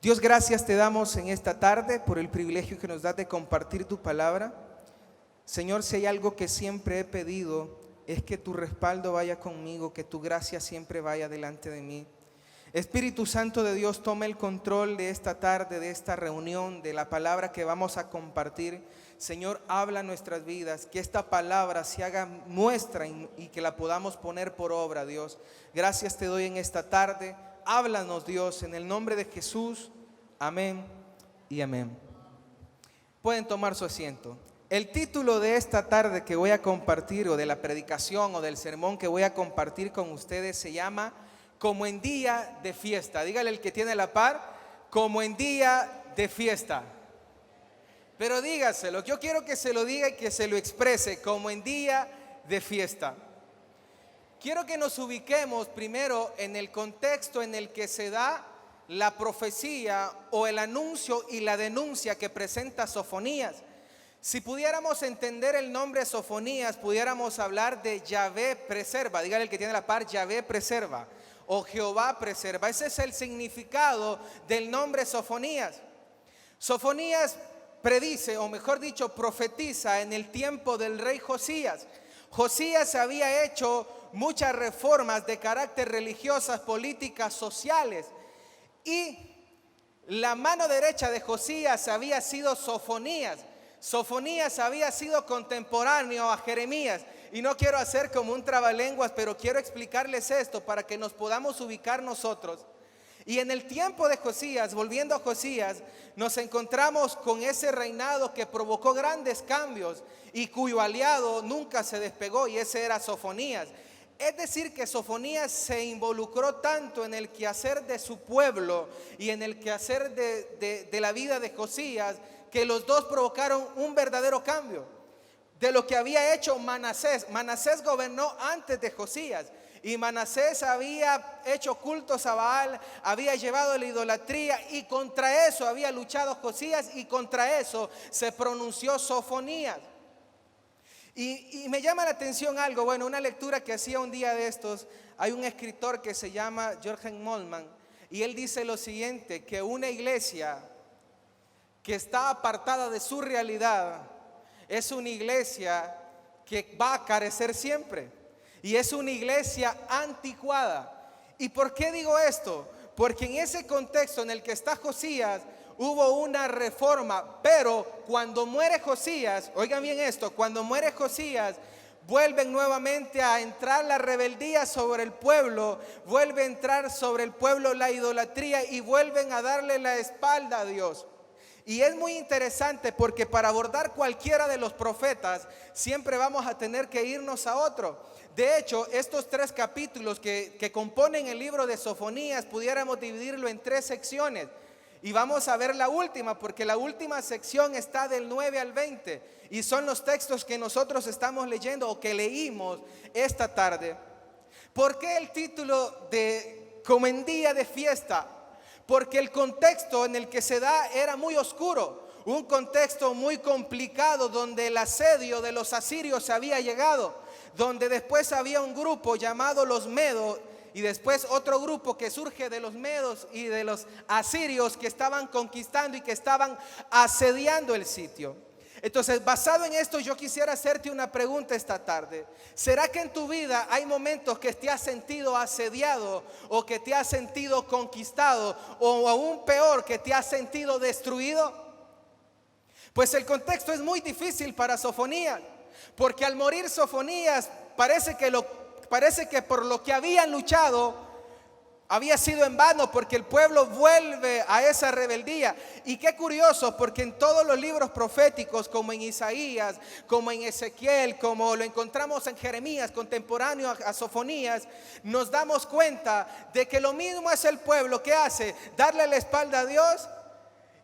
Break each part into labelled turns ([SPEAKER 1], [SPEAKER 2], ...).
[SPEAKER 1] Dios, gracias te damos en esta tarde por el privilegio que nos das de compartir tu palabra. Señor, si hay algo que siempre he pedido, es que tu respaldo vaya conmigo, que tu gracia siempre vaya delante de mí. Espíritu Santo de Dios, toma el control de esta tarde, de esta reunión, de la palabra que vamos a compartir. Señor, habla nuestras vidas, que esta palabra se haga nuestra y que la podamos poner por obra, Dios. Gracias te doy en esta tarde. Háblanos, Dios, en el nombre de Jesús. Amén y amén. Pueden tomar su asiento. El título de esta tarde que voy a compartir, o de la predicación o del sermón que voy a compartir con ustedes, se llama Como en día de fiesta. Dígale el que tiene la par, como en día de fiesta. Pero dígaselo, yo quiero que se lo diga y que se lo exprese, como en día de fiesta. Quiero que nos ubiquemos primero en el contexto en el que se da la profecía o el anuncio y la denuncia que presenta Sofonías. Si pudiéramos entender el nombre Sofonías, pudiéramos hablar de Yahvé preserva. Dígale el que tiene la par, Yahvé preserva o Jehová preserva. Ese es el significado del nombre Sofonías. Sofonías predice, o mejor dicho, profetiza en el tiempo del rey Josías. Josías había hecho muchas reformas de carácter religiosas, políticas, sociales, y la mano derecha de Josías había sido Sofonías. Sofonías había sido contemporáneo a Jeremías. Y no quiero hacer como un trabalenguas, pero quiero explicarles esto para que nos podamos ubicar nosotros. Y en el tiempo de Josías, volviendo a Josías, nos encontramos con ese reinado que provocó grandes cambios y cuyo aliado nunca se despegó, y ese era Sofonías. Es decir, que Sofonías se involucró tanto en el quehacer de su pueblo y en el quehacer de la vida de Josías, que los dos provocaron un verdadero cambio de lo que había hecho Manasés. Manasés gobernó antes de Josías, y Manasés había hecho cultos a Baal, había llevado la idolatría, y contra eso había luchado Josías, y contra eso se pronunció Sofonías. Y me llama la atención algo, bueno, una lectura que hacía un día de estos. Hay un escritor que se llama Jürgen Moltmann, y él dice lo siguiente: que una iglesia que está apartada de su realidad es una iglesia que va a carecer siempre, y es una iglesia anticuada. ¿Y por qué digo esto? Porque en ese contexto en el que está Josías hubo una reforma, pero cuando muere Josías, oigan bien esto, cuando muere Josías, vuelven nuevamente a entrar la rebeldía sobre el pueblo, vuelve a entrar sobre el pueblo la idolatría, y vuelven a darle la espalda a Dios. Y es muy interesante porque para abordar cualquiera de los profetas siempre vamos a tener que irnos a otro. De hecho, estos 3 capítulos que componen el libro de Sofonías, pudiéramos dividirlo en 3 secciones. Y vamos a ver la última, porque la última sección está del 9 al 20, y son los textos que nosotros estamos leyendo o que leímos esta tarde. ¿Por qué el título de Como en día de fiesta? Porque el contexto en el que se da era muy oscuro, un contexto muy complicado, donde el asedio de los asirios había llegado, donde después había un grupo llamado los medos, y después otro grupo que surge de los medos y de los asirios, que estaban conquistando y que estaban asediando el sitio. Entonces, basado en esto, yo quisiera hacerte una pregunta esta tarde. ¿Será que en tu vida hay momentos que te has sentido asediado, o que te has sentido conquistado, o aún peor, que te has sentido destruido? Pues el contexto es muy difícil para Sofonías, porque al morir Sofonías parece que por lo que habían luchado había sido en vano, porque el pueblo vuelve a esa rebeldía. Y qué curioso, porque en todos los libros proféticos, como en Isaías, como en Ezequiel, como lo encontramos en Jeremías, contemporáneo a Sofonías, nos damos cuenta de que lo mismo es el pueblo que hace: darle la espalda a Dios.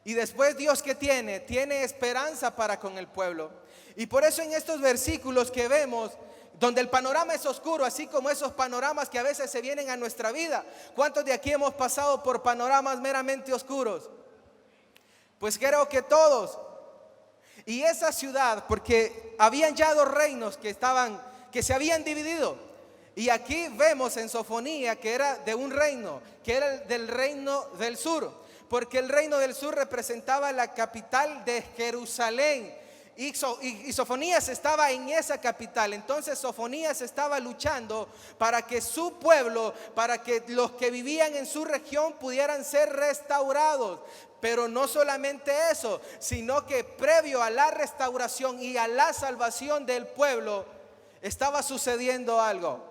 [SPEAKER 1] Y después Dios, ¿qué tiene? Tiene esperanza para con el pueblo. Y por eso en estos versículos que vemos, donde el panorama es oscuro, así como esos panoramas que a veces se vienen a nuestra vida. ¿Cuántos de aquí hemos pasado por panoramas meramente oscuros? Pues creo que todos. Y esa ciudad, porque habían ya 2 reinos que se habían dividido. Y aquí vemos en Sofonía que era de un reino, que era del reino del sur. porque el reino del sur representaba la capital de Jerusalén. Y Sofonías estaba en esa capital. Entonces Sofonías estaba luchando para que su pueblo, para que los que vivían en su región pudieran ser restaurados. Pero no solamente eso, sino que previo a la restauración y a la salvación del pueblo, estaba sucediendo algo.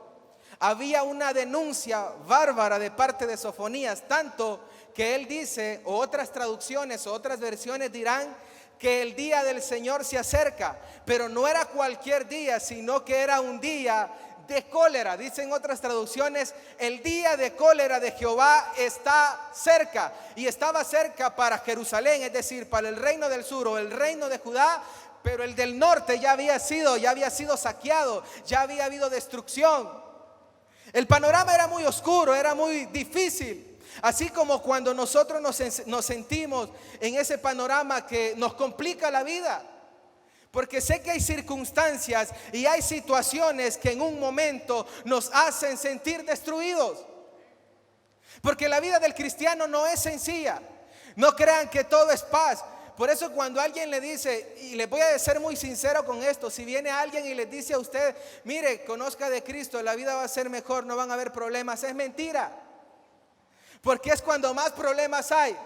[SPEAKER 1] Había una denuncia bárbara de parte de Sofonías, tanto que él dice, o otras traducciones o otras versiones dirán, que el día del Señor se acerca, pero no era cualquier día, sino que era un día de cólera. Dicen otras traducciones, el día de cólera de Jehová está cerca, y estaba cerca para Jerusalén, es decir, para el reino del sur o el reino de Judá, pero el del norte ya había sido saqueado, ya había habido destrucción. El panorama era muy oscuro, era muy difícil. Así como cuando nosotros nos sentimos en ese panorama que nos complica la vida. Porque sé que hay circunstancias y hay situaciones que en un momento nos hacen sentir destruidos. Porque la vida del cristiano no es sencilla. No crean que todo es paz. Por eso cuando alguien le dice, y les voy a ser muy sincero con esto, si viene alguien y les dice a usted, mire, conozca de Cristo, la vida va a ser mejor, no van a haber problemas, es mentira. Porque es cuando más problemas hay.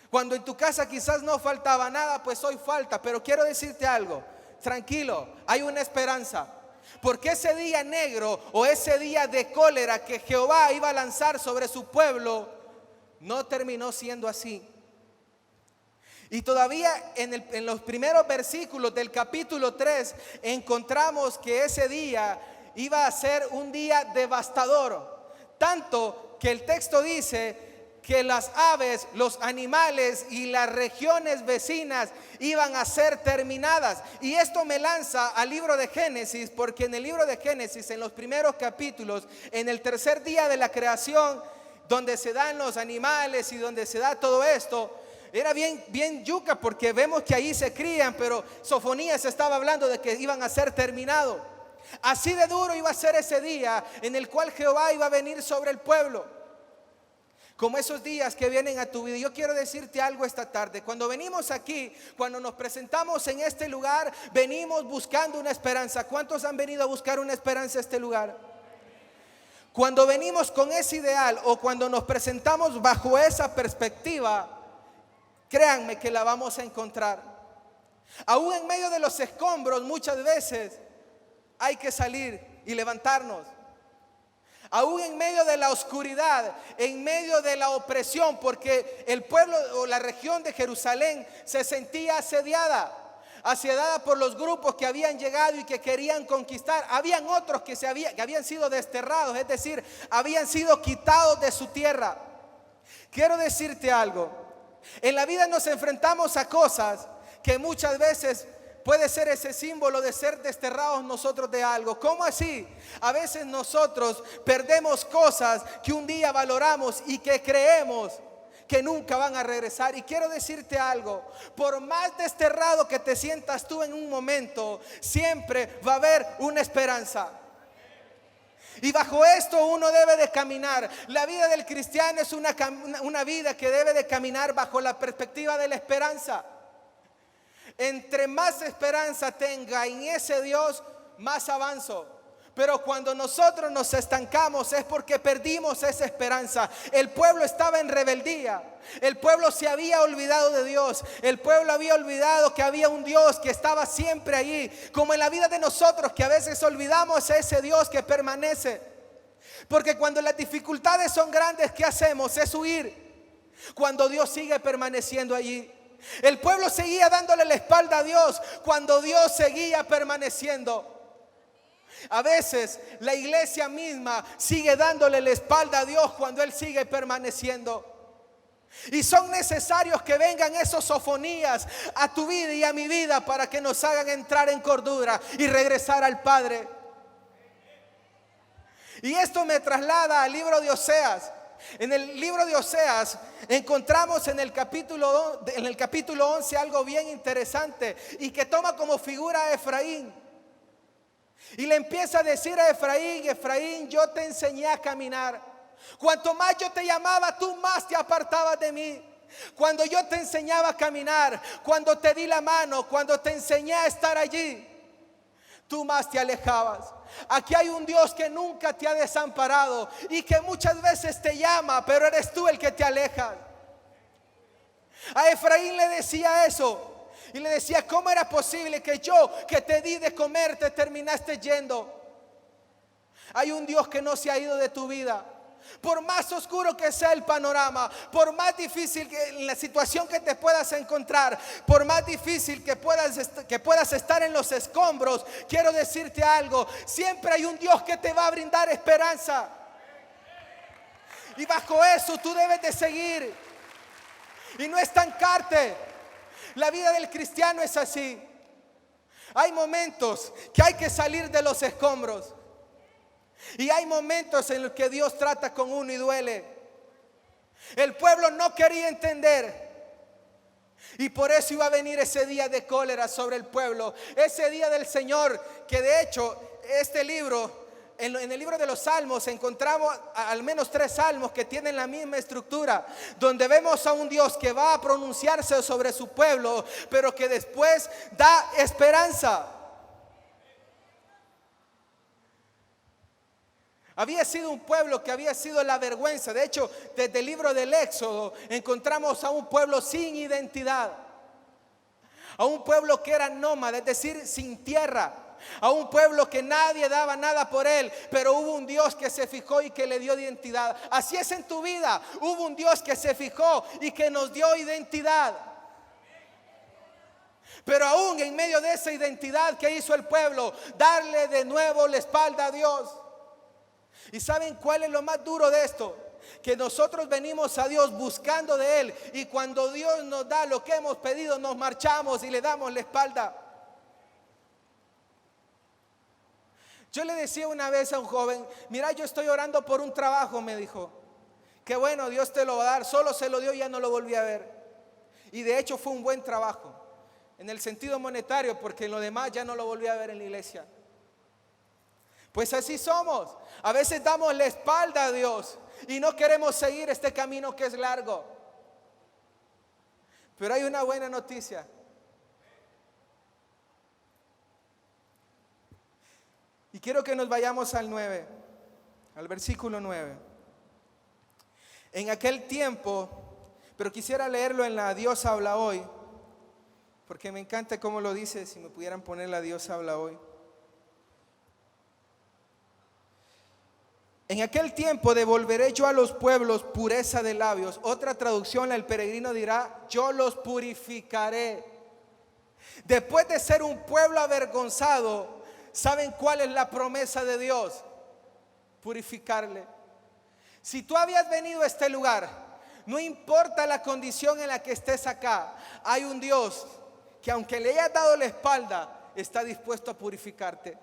[SPEAKER 1] Cuando en tu casa quizás no faltaba nada, pues hoy falta. Pero quiero decirte algo, tranquilo, hay una esperanza. Porque ese día negro o ese día de cólera que Jehová iba a lanzar sobre su pueblo, no terminó siendo así. Y todavía en los primeros versículos del capítulo 3 encontramos que ese día iba a ser un día devastador. Tanto que el texto dice que las aves, los animales y las regiones vecinas iban a ser terminadas. Y esto me lanza al libro de Génesis, porque en el libro de Génesis, en los primeros capítulos, en el tercer día de la creación, donde se dan los animales y donde se da todo esto, era bien yuca, porque vemos que ahí se crían, pero Sofonías estaba hablando de que iban a ser terminados. Así de duro iba a ser ese día en el cual Jehová iba a venir sobre el pueblo. Como esos días que vienen a tu vida. Yo quiero decirte algo esta tarde. Cuando venimos aquí, cuando nos presentamos en este lugar, venimos buscando una esperanza. ¿Cuántos han venido a buscar una esperanza a este lugar? Cuando venimos con ese ideal o cuando nos presentamos bajo esa perspectiva, créanme que la vamos a encontrar. Aún en medio de los escombros, muchas veces hay que salir y levantarnos. Aún en medio de la oscuridad, en medio de la opresión, porque el pueblo o la región de Jerusalén se sentía asediada por los grupos que habían llegado y que querían conquistar. Habían otros que habían sido desterrados, es decir, habían sido quitados de su tierra. Quiero decirte algo, en la vida nos enfrentamos a cosas que muchas veces puede ser ese símbolo de ser desterrados nosotros de algo. ¿Cómo así? A veces nosotros perdemos cosas que un día valoramos y que creemos que nunca van a regresar. Y quiero decirte algo, por más desterrado que te sientas tú en un momento, siempre va a haber una esperanza. Y bajo esto uno debe de caminar. La vida del cristiano es una vida que debe de caminar bajo la perspectiva de la esperanza. Entre más esperanza tenga en ese Dios, más avanzo. Pero cuando nosotros nos estancamos es porque perdimos esa esperanza. El pueblo estaba en rebeldía. El pueblo se había olvidado de Dios. El pueblo había olvidado que había un Dios que estaba siempre allí. Como en la vida de nosotros, que a veces olvidamos a ese Dios que permanece. Porque cuando las dificultades son grandes, ¿qué hacemos? Es huir. Cuando Dios sigue permaneciendo allí. El pueblo seguía dándole la espalda a Dios cuando Dios seguía permaneciendo. A veces la iglesia misma sigue dándole la espalda a Dios cuando Él sigue permaneciendo. Y son necesarios que vengan esos Sofonías a tu vida y a mi vida para que nos hagan entrar en cordura y regresar al Padre. Y esto me traslada al libro de Oseas. En el libro de Oseas encontramos en el capítulo 11 algo bien interesante y que toma como figura a Efraín. Y le empieza a decir a Efraín: Efraín, yo te enseñé a caminar. Cuanto más yo te llamaba, tú más te apartabas de mí. Cuando yo te enseñaba a caminar, cuando te di la mano, cuando te enseñé a estar allí, tú más te alejabas. Aquí hay un Dios que nunca te ha desamparado y que muchas veces te llama, pero eres tú el que te alejas. A Efraín le decía eso y le decía: ¿cómo era posible que yo, que te di de comer, te terminaste yendo? Hay un Dios que no se ha ido de tu vida. Por más oscuro que sea el panorama, por más difícil que la situación que te puedas encontrar, por más difícil que puedas estar en los escombros, quiero decirte algo: siempre hay un Dios que te va a brindar esperanza. Y bajo eso tú debes de seguir y no estancarte. La vida del cristiano es así. Hay momentos que hay que salir de los escombros. Y hay momentos en los que Dios trata con uno y duele. El pueblo no quería entender, y por eso iba a venir ese día de cólera sobre el pueblo, ese día del Señor, que de hecho este libro, en el libro de los Salmos, encontramos al menos 3 salmos que tienen la misma estructura, donde vemos a un Dios que va a pronunciarse sobre su pueblo, pero que después da esperanza. Había sido un pueblo que había sido la vergüenza. De hecho, desde el libro del Éxodo encontramos a un pueblo sin identidad, a un pueblo que era nómada, es decir, sin tierra, a un pueblo que nadie daba nada por él, pero hubo un Dios que se fijó y que le dio identidad. Así es en tu vida, hubo un Dios que se fijó y que nos dio identidad. Pero aún en medio de esa identidad, ¿qué hizo el pueblo? Darle de nuevo la espalda a Dios. ¿Y saben cuál es lo más duro de esto? Que nosotros venimos a Dios buscando de Él, y cuando Dios nos da lo que hemos pedido, nos marchamos y le damos la espalda. Yo le decía una vez a un joven: mira, yo estoy orando por un trabajo, me dijo. Qué bueno, Dios te lo va a dar. Solo se lo dio y ya no lo volví a ver. Y de hecho fue un buen trabajo en el sentido monetario, porque en lo demás ya no lo volví a ver en la iglesia. Pues así somos. A veces damos la espalda a Dios y no queremos seguir este camino que es largo. Pero hay una buena noticia. Y quiero que nos vayamos al 9, al versículo 9. En aquel tiempo, pero quisiera leerlo en la Dios habla hoy, porque me encanta cómo lo dice. Si me pudieran poner la Dios habla hoy. En aquel tiempo devolveré yo a los pueblos pureza de labios. Otra traducción, el peregrino dirá: yo los purificaré. Después de ser un pueblo avergonzado, ¿saben cuál es la promesa de Dios? Purificarle. Si tú habías venido a este lugar, no importa la condición en la que estés acá, hay un Dios que, aunque le hayas dado la espalda, está dispuesto a purificarte.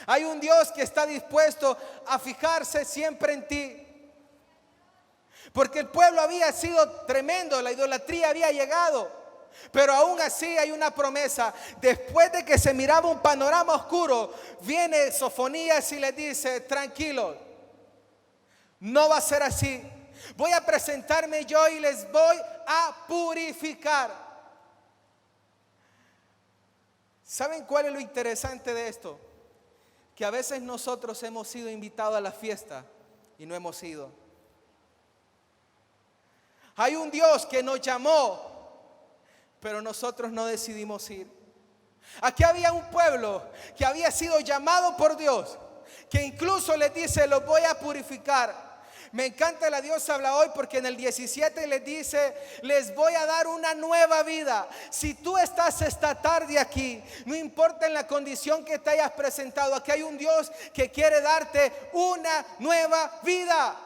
[SPEAKER 1] Hay un Dios que está dispuesto a fijarse siempre en ti. Porque el pueblo había sido tremendo, la idolatría había llegado, pero aún así hay una promesa. Después de que se miraba un panorama oscuro, viene Sofonías y le dice: tranquilo, no va a ser así. Voy a presentarme yo y les voy a purificar. ¿Saben cuál es lo interesante de esto? Que a veces nosotros hemos sido invitados a la fiesta y no hemos ido. Hay un Dios que nos llamó, pero nosotros no decidimos ir. Aquí había un pueblo que había sido llamado por Dios, que incluso les dice: los voy a purificar. Me encanta la Dios habla hoy, porque en el 17 les dice: les voy a dar una nueva vida. Si tú estás esta tarde aquí, no importa en la condición que te hayas presentado, aquí hay un Dios que quiere darte una nueva vida.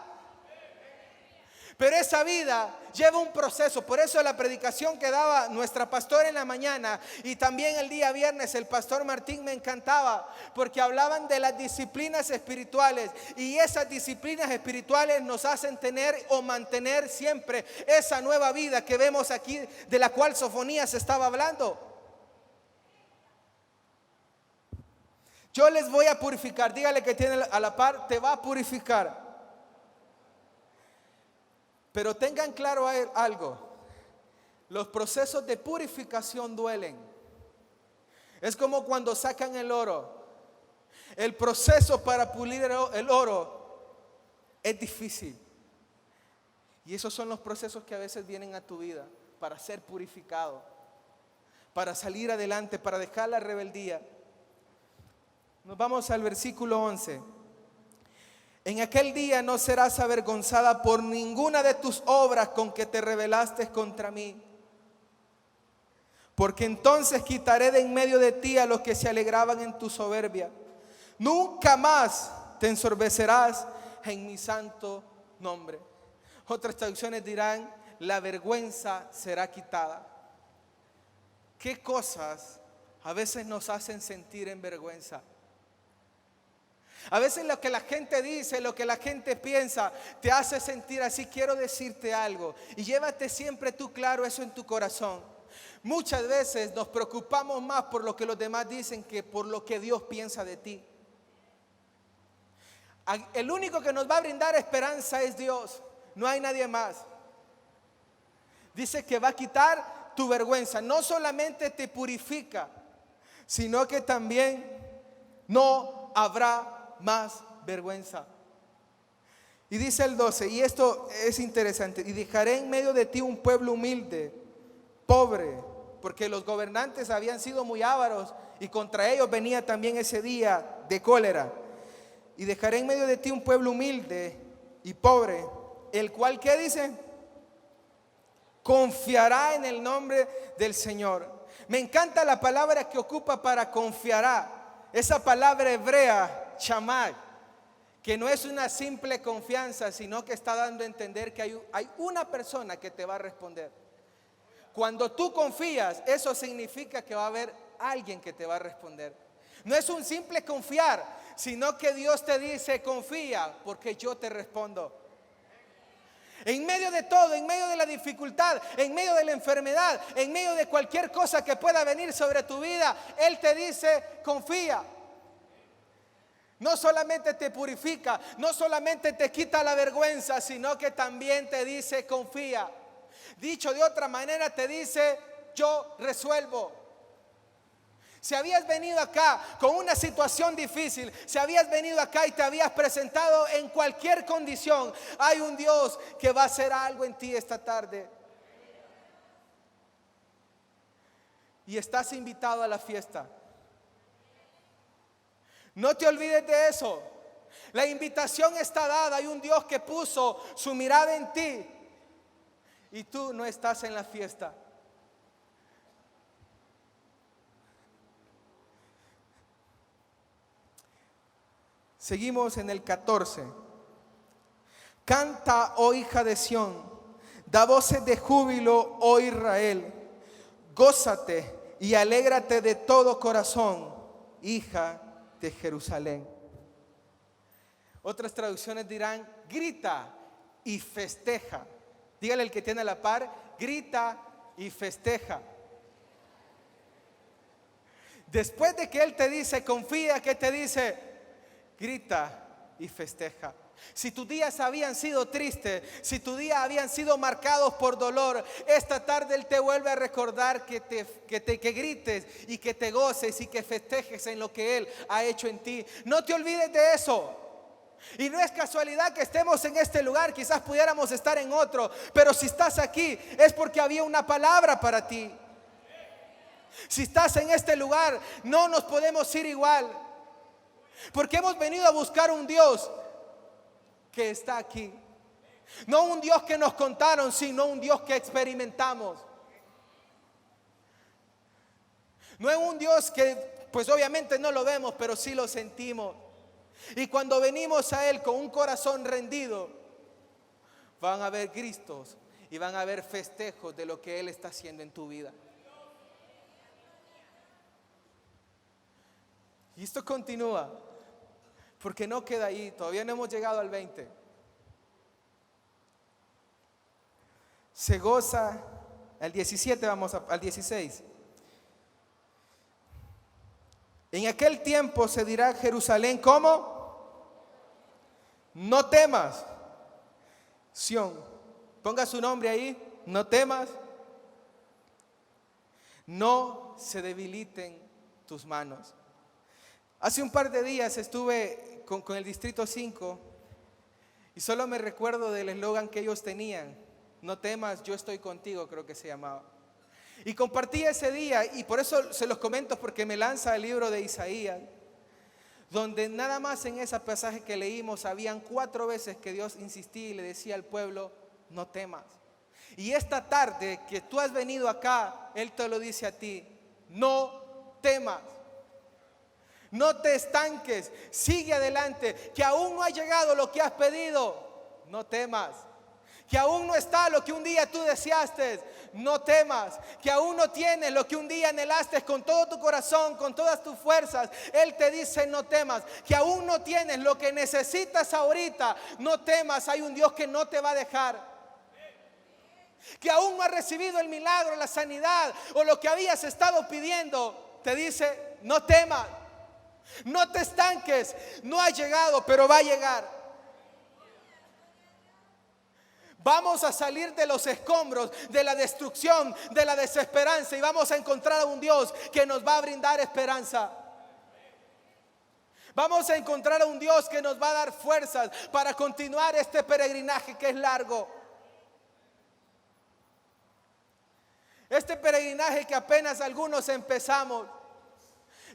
[SPEAKER 1] Pero esa vida lleva un proceso. Por eso la predicación que daba nuestra pastora en la mañana, y también el día viernes el pastor Martín, me encantaba, porque hablaban de las disciplinas espirituales, y esas disciplinas espirituales nos hacen tener o mantener siempre esa nueva vida que vemos aquí, de la cual Sofonías estaba hablando. Yo les voy a purificar. Dígale que tiene a la par: te va a purificar. Pero tengan claro algo, los procesos de purificación duelen. Es como cuando sacan el oro. El proceso para pulir el oro es difícil. Y esos son los procesos que a veces vienen a tu vida para ser purificado, para salir adelante, para dejar la rebeldía. Nos vamos al versículo 11. En aquel día no serás avergonzada por ninguna de tus obras con que te rebelaste contra mí. Porque entonces quitaré de en medio de ti a los que se alegraban en tu soberbia. Nunca más te ensorbecerás en mi santo nombre. Otras traducciones dirán, la vergüenza será quitada. ¿Qué cosas a veces nos hacen sentir en vergüenza? A veces lo que la gente dice, lo que la gente piensa, te hace sentir así. Quiero decirte algo, y llévate siempre tú claro eso en tu corazón. Muchas veces nos preocupamos más por lo que los demás dicen que por lo que Dios piensa de ti. El único que nos va a brindar esperanza es Dios, no hay nadie más. Dice que va a quitar tu vergüenza. No solamente te purifica, sino que también no habrá más vergüenza. Y dice el 12, y esto es interesante: y dejaré en medio de ti un pueblo humilde, pobre, porque los gobernantes habían sido muy ávaros y contra ellos venía también ese día de cólera. Y dejaré en medio de ti un pueblo humilde y pobre, el cual, ¿qué dice? Confiará en el nombre del Señor. Me encanta la palabra que ocupa para confiará. Esa palabra hebrea, Shammai, que no es una simple confianza, sino que está dando a entender que hay una persona que te va a responder. Cuando tú confías, eso significa que va a haber alguien que te va a responder. No es un simple confiar, sino que Dios te dice: confía, porque yo te respondo. En medio de todo, en medio de la dificultad, en medio de la enfermedad, en medio de cualquier cosa que pueda venir sobre tu vida, Él te dice: confía. No solamente te purifica, no solamente te quita la vergüenza, sino que también te dice: confía. Dicho de otra manera, te dice: yo resuelvo. Si habías venido acá con una situación difícil, si habías venido acá y te habías presentado en cualquier condición, hay un Dios que va a hacer algo en ti esta tarde. Y estás invitado a la fiesta. No te olvides de eso. La invitación está dada. Hay un Dios que puso su mirada en ti y tú no estás en la fiesta. Seguimos en el 14. Canta, oh hija de Sión, da voces de júbilo, oh Israel. Gózate y alégrate de todo corazón, hija de Jerusalén. Otras traducciones dirán: grita y festeja. Dígale al que tiene a la par: grita y festeja. Después de que Él te dice confía, ¿qué te dice? Grita y festeja. Si tus días habían sido tristes, si tus días habían sido marcados por dolor, esta tarde Él te vuelve a recordar que grites y que te goces y que festejes en lo que Él ha hecho en ti. No te olvides de eso. Y no es casualidad que estemos en este lugar, quizás pudiéramos estar en otro, pero si estás aquí es porque había una palabra para ti. Si estás en este lugar, no nos podemos ir igual, porque hemos venido a buscar un Dios que está aquí. No un Dios que nos contaron, sino un Dios que experimentamos. No es un Dios que pues obviamente no lo vemos, pero sí lo sentimos. Y cuando venimos a Él con un corazón rendido, van a haber gritos y van a haber festejos de lo que Él está haciendo en tu vida. Y esto continúa, porque no queda ahí, todavía no hemos llegado al 20. Se goza, al 17 vamos al 16. En aquel tiempo se dirá a Jerusalén: ¿cómo? No temas, Sión, Ponga su nombre ahí, no temas. No se debiliten tus manos. Hace un par de días estuve con el Distrito 5 y solo me recuerdo del eslogan que ellos tenían. No temas, yo estoy contigo, creo que se llamaba. Y compartí ese día, y por eso se los comento, porque me lanza el libro de Isaías, donde nada más en ese pasaje que leímos habían 4 veces que Dios insistía y le decía al pueblo, no temas. Y esta tarde que tú has venido acá, Él te lo dice a ti, no temas. No te estanques, sigue adelante, que aún no ha llegado lo que has pedido, no temas. Que aún no está lo que un día tú deseaste, no temas. Que aún no tienes lo que un día anhelaste con todo tu corazón, con todas tus fuerzas, Él te dice no temas. Que aún no tienes lo que necesitas ahorita, no temas, hay un Dios que no te va a dejar. Que aún no has recibido el milagro, la sanidad o lo que habías estado pidiendo, te dice no temas. No te estanques, no ha llegado, pero va a llegar. Vamos a salir de los escombros, de la destrucción, de la desesperanza, y vamos a encontrar a un Dios que nos va a brindar esperanza. Vamos a encontrar a un Dios que nos va a dar fuerzas para continuar este peregrinaje que es largo. Este peregrinaje que apenas algunos empezamos.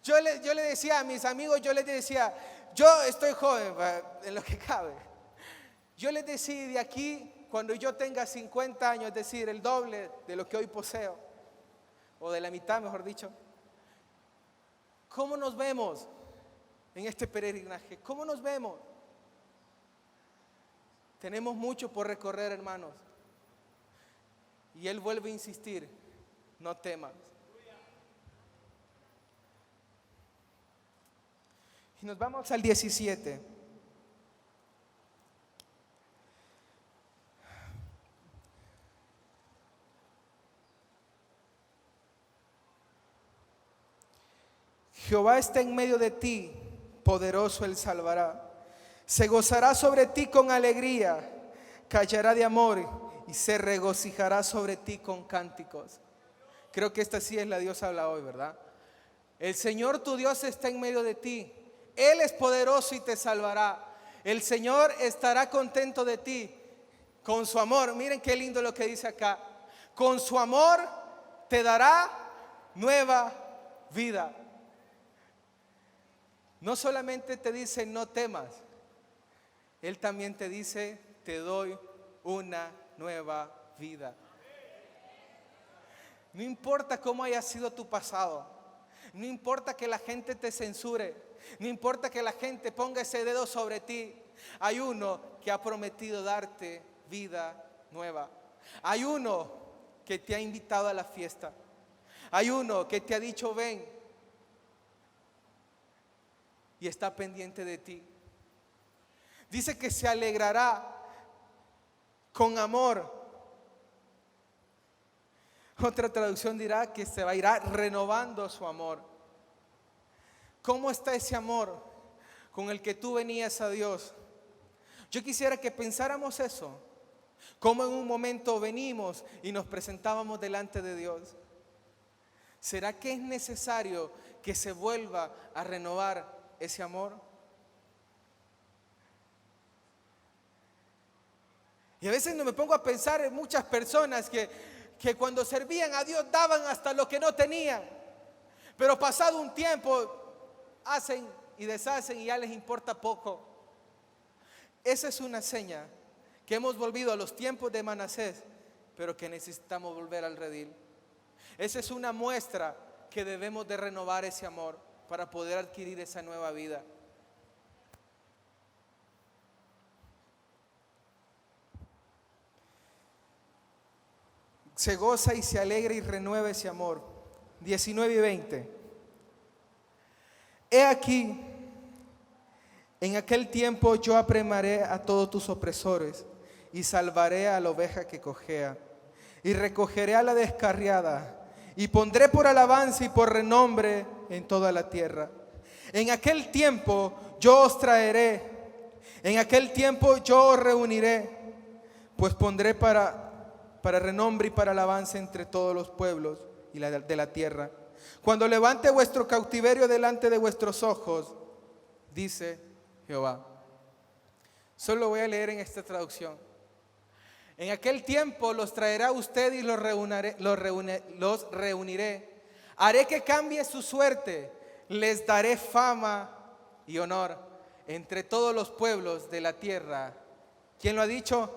[SPEAKER 1] Yo le decía a mis amigos, yo estoy joven en lo que cabe. Yo les decía, de aquí, cuando yo tenga 50 años, es decir, el doble de lo que hoy poseo, o de la mitad, mejor dicho, ¿cómo nos vemos en este peregrinaje? ¿Cómo nos vemos? Tenemos mucho por recorrer, hermanos. Y Él vuelve a insistir, no temas. Y nos vamos al 17. Jehová está en medio de ti, poderoso Él salvará. Se gozará sobre ti con alegría, callará de amor y se regocijará sobre ti con cánticos. Creo que esta sí es la Dios habla hoy, ¿verdad? El Señor tu Dios está en medio de ti. Él es poderoso y te salvará. El Señor estará contento de ti con su amor. Miren qué lindo lo que dice acá. Con su amor te dará nueva vida. No solamente te dice no temas, Él también te dice te doy una nueva vida. No importa cómo haya sido tu pasado, no importa que la gente te censure, no importa que la gente ponga ese dedo sobre ti, hay uno que ha prometido darte vida nueva. Hay uno que te ha invitado a la fiesta. Hay uno que te ha dicho ven y está pendiente de ti. Dice que se alegrará con amor. Otra traducción dirá que se va a ir renovando su amor. ¿Cómo está ese amor con el que tú venías a Dios? Yo quisiera que pensáramos eso. Cómo en un momento venimos y nos presentábamos delante de Dios. ¿Será que es necesario que se vuelva a renovar ese amor? Y a veces no me pongo a pensar en muchas personas que cuando servían a Dios daban hasta lo que no tenían, pero pasado un tiempo hacen y deshacen y ya les importa poco. Esa es una seña que hemos volvido a los tiempos de Manasés, pero que necesitamos volver al redil. Esa es una muestra que debemos de renovar ese amor para poder adquirir esa nueva vida. Se goza y se alegra y renueva ese amor. 19 y 20. He aquí, en aquel tiempo yo apremiaré a todos tus opresores y salvaré a la oveja que cojea y recogeré a la descarriada y pondré por alabanza y por renombre en toda la tierra. En aquel tiempo yo os traeré, en aquel tiempo yo os reuniré Pues pondré para renombre y para alabanza entre todos los pueblos y de la tierra. Cuando levante vuestro cautiverio delante de vuestros ojos, dice Jehová. Solo voy a leer en esta traducción. En aquel tiempo los traerá usted y los reuniré. Haré que cambie su suerte. Les daré fama y honor entre todos los pueblos de la tierra. ¿Quién lo ha dicho?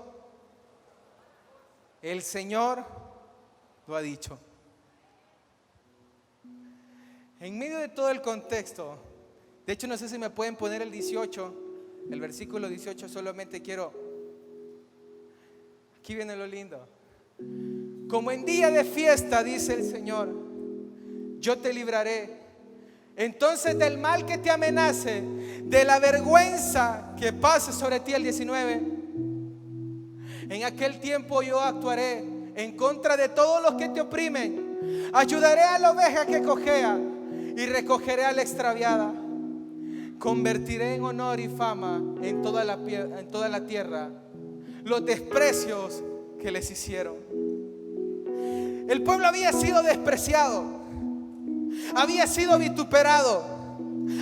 [SPEAKER 1] El Señor lo ha dicho. En medio de todo el contexto, de hecho no sé si me pueden poner el 18, el versículo 18, solamente quiero, aquí viene lo lindo. Como en día de fiesta, dice el Señor, yo te libraré. Entonces del mal que te amenace, de la vergüenza que pase sobre ti, el 19, en aquel tiempo yo actuaré en contra de todos los que te oprimen. Ayudaré a la oveja que cojea y recogeré a la extraviada. Convertiré en honor y fama en toda la tierra los desprecios que les hicieron. El pueblo había sido despreciado, había sido vituperado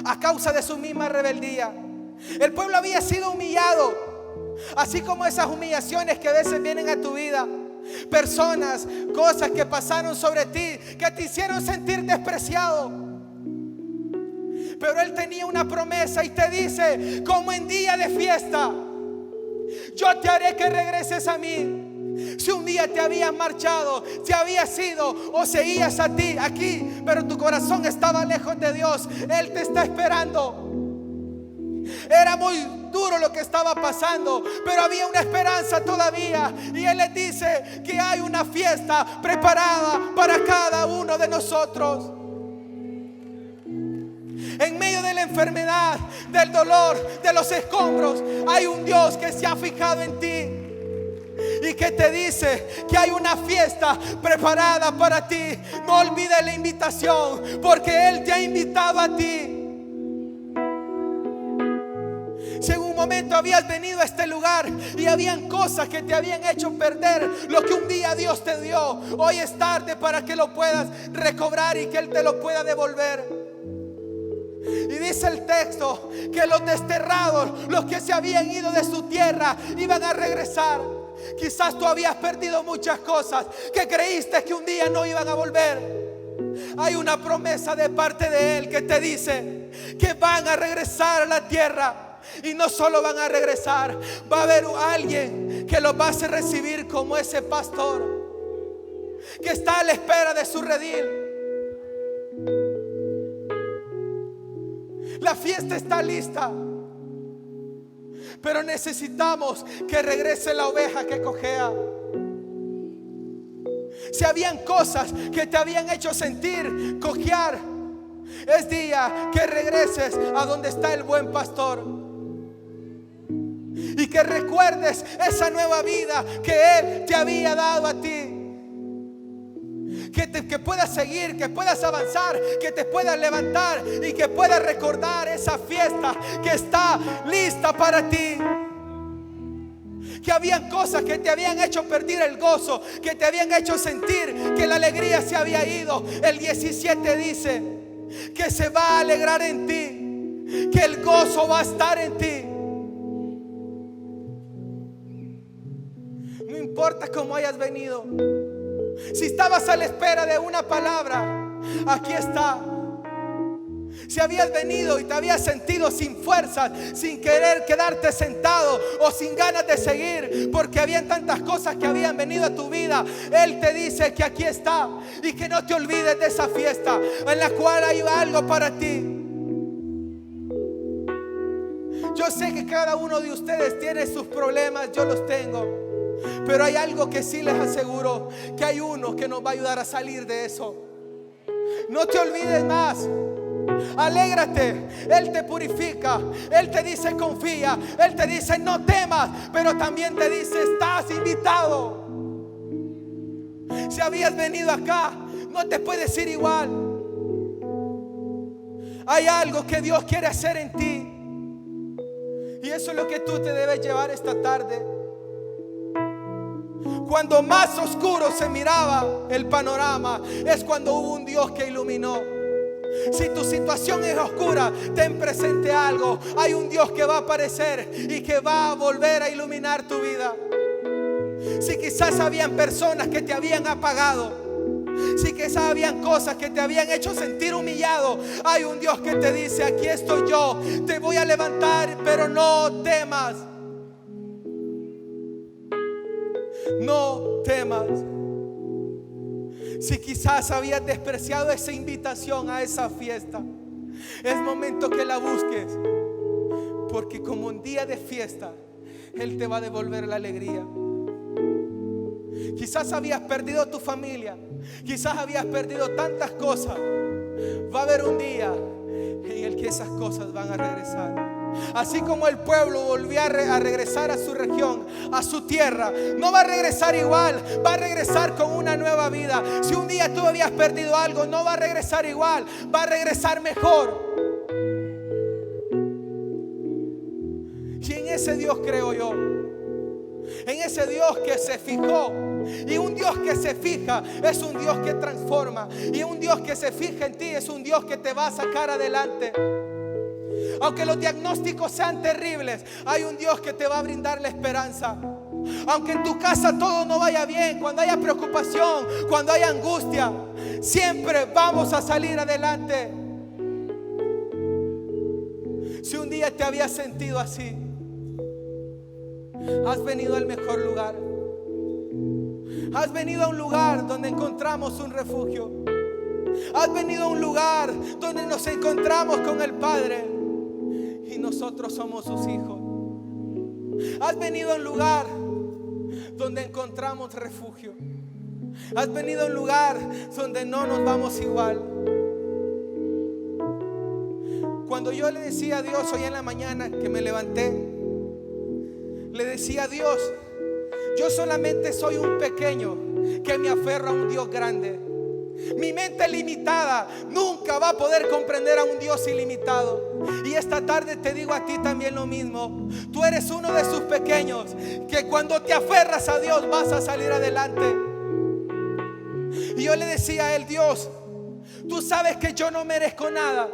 [SPEAKER 1] a causa de su misma rebeldía. El pueblo había sido humillado, así como esas humillaciones que a veces vienen a tu vida. Personas, cosas que pasaron sobre ti, que te hicieron sentir despreciado. Pero Él tenía una promesa y te dice: como en día de fiesta, yo te haré que regreses a mí. Si un día te habías marchado, te habías ido o seguías a ti aquí, pero tu corazón estaba lejos de Dios, Él te está esperando. Era muy duro lo que estaba pasando, pero había una esperanza todavía. Y Él les dice que hay una fiesta preparada para cada uno de nosotros. En medio de la enfermedad, del dolor, de los escombros, hay un Dios que se ha fijado en ti y que te dice que hay una fiesta preparada para ti. No olvides la invitación, porque Él te ha invitado a ti. Si en un momento habías venido a este lugar y habían cosas que te habían hecho perder lo que un día Dios te dio, hoy es tarde para que lo puedas recobrar y que Él te lo pueda devolver. Y dice el texto que los desterrados, los que se habían ido de su tierra, iban a regresar. Quizás tú habías perdido muchas cosas que creíste que un día no iban a volver. Hay una promesa de parte de Él que te dice que van a regresar a la tierra. Y no solo van a regresar, va a haber alguien que los va a hacer recibir como ese pastor que está a la espera de su redil. La fiesta está lista, pero necesitamos que regrese la oveja que cojea. Si habían cosas que te habían hecho sentir cojear, es día que regreses a donde está el buen pastor y que recuerdes esa nueva vida que Él te había dado a ti. Que puedas seguir, que puedas avanzar, que te puedas levantar y que puedas recordar esa fiesta que está lista para ti. Que habían cosas que te habían hecho perder el gozo, que te habían hecho sentir que la alegría se había ido. El 17 dice que se va a alegrar en ti, que el gozo va a estar en ti. No importa cómo hayas venido. Si estabas a la espera de una palabra, aquí está. Si habías venido y te habías sentido sin fuerzas, sin querer quedarte sentado o sin ganas de seguir, porque habían tantas cosas que habían venido a tu vida, Él te dice que aquí está y que no te olvides de esa fiesta en la cual hay algo para ti. Yo sé que cada uno de ustedes tiene sus problemas, yo los tengo. Pero hay algo que sí les aseguro, que hay uno que nos va a ayudar a salir de eso. No te olvides más. Alégrate, Él te purifica, Él te dice confía, Él te dice no temas, pero también te dice estás invitado. Si habías venido acá, no te puedes ir igual. Hay algo que Dios quiere hacer en ti, y eso es lo que tú te debes llevar esta tarde. Cuando más oscuro se miraba el panorama, es cuando hubo un Dios que iluminó. Si tu situación es oscura, ten presente algo: hay un Dios que va a aparecer y que va a volver a iluminar tu vida. Si quizás habían personas que te habían apagado, si quizás habían cosas que te habían hecho sentir humillado, hay un Dios que te dice: aquí estoy yo, te voy a levantar, pero no temas. No temas. Si quizás habías despreciado esa invitación a esa fiesta, es momento que la busques, porque como un día de fiesta, Él te va a devolver la alegría. Quizás habías perdido tu familia, quizás habías perdido tantas cosas. Va a haber un día en el que esas cosas van a regresar. Así como el pueblo volvió a regresar a su región, a su tierra, no va a regresar igual, va a regresar con una nueva vida. Si un día tú habías perdido algo, no va a regresar igual, va a regresar mejor. Y en ese Dios creo yo, en ese Dios que se fijó. Y un Dios que se fija es un Dios que transforma. Y un Dios que se fija en ti es un Dios que te va a sacar adelante. Aunque los diagnósticos sean terribles, hay un Dios que te va a brindar la esperanza. Aunque en tu casa todo no vaya bien, cuando haya preocupación, cuando haya angustia, siempre vamos a salir adelante. Si un día te habías sentido así, has venido al mejor lugar. Has venido a un lugar donde encontramos un refugio. Has venido a un lugar donde nos encontramos con el Padre y nosotros somos sus hijos. Has venido a un lugar donde encontramos refugio. Has venido a un lugar donde no nos vamos igual. Cuando yo le decía a Dios hoy en la mañana que me levanté, le decía a Dios: yo solamente soy un pequeño que me aferra a un Dios grande. Mi mente limitada nunca va a poder comprender a un Dios ilimitado. Y esta tarde te digo a ti también lo mismo. Tú eres uno de sus pequeños que cuando te aferras a Dios vas a salir adelante. Y yo le decía a él: Dios, tú sabes que yo no merezco nada,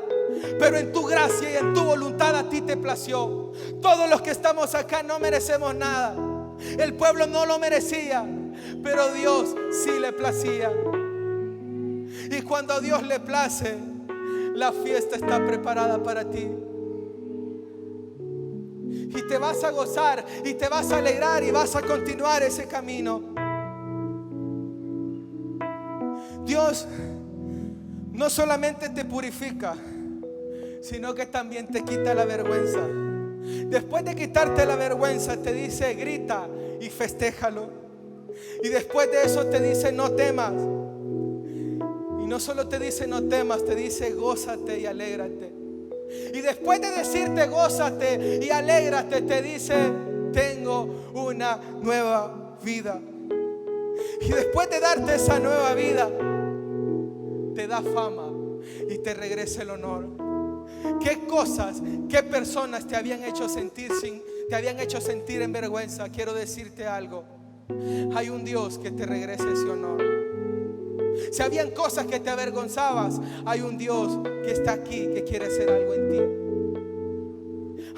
[SPEAKER 1] pero en tu gracia y en tu voluntad a ti te plació. Todos los que estamos acá no merecemos nada. El pueblo no lo merecía, pero Dios sí le placía. Y cuando a Dios le place, la fiesta está preparada para ti. Y te vas a gozar y te vas a alegrar y vas a continuar ese camino. Dios no solamente te purifica, sino que también te quita la vergüenza. Después de quitarte la vergüenza, te dice: grita y festéjalo. Y después de eso te dice: no temas. Y no solo te dice no temas, te dice: gózate y alégrate. Y después de decirte gózate y alégrate, te dice: tengo una nueva vida. Y después de darte esa nueva vida, te da fama y te regresa el honor. ¿Qué cosas, qué personas te habían hecho sentir en vergüenza? Quiero decirte algo: hay un Dios que te regresa ese honor. Si habían cosas que te avergonzabas, hay un Dios que está aquí, que quiere hacer algo en ti.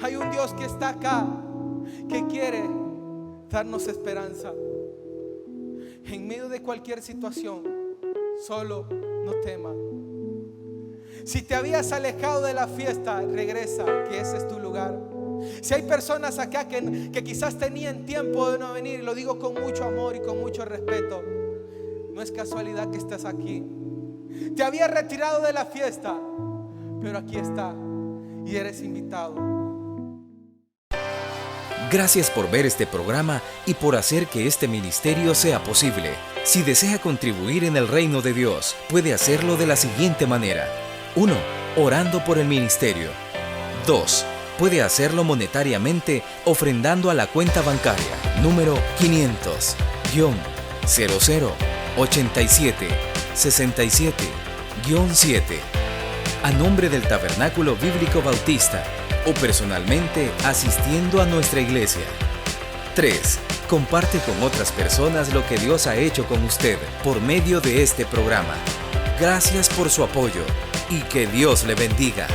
[SPEAKER 1] Hay un Dios que está acá, que quiere darnos esperanza. En medio de cualquier situación, solo no temas. Si te habías alejado de la fiesta, regresa, que ese es tu lugar. Si hay personas acá que quizás tenían tiempo de no venir, lo digo con mucho amor y con mucho respeto, no es casualidad que estés aquí. Te habías retirado de la fiesta, pero aquí está y eres invitado.
[SPEAKER 2] Gracias por ver este programa y por hacer que este ministerio sea posible. Si desea contribuir en el reino de Dios, puede hacerlo de la siguiente manera: 1. Orando por el ministerio. 2. Puede hacerlo monetariamente ofrendando a la cuenta bancaria número 500-0087-67-7 a nombre del Tabernáculo Bíblico Bautista, o personalmente asistiendo a nuestra iglesia. 3. Comparte con otras personas lo que Dios ha hecho con usted por medio de este programa. Gracias por su apoyo y que Dios le bendiga.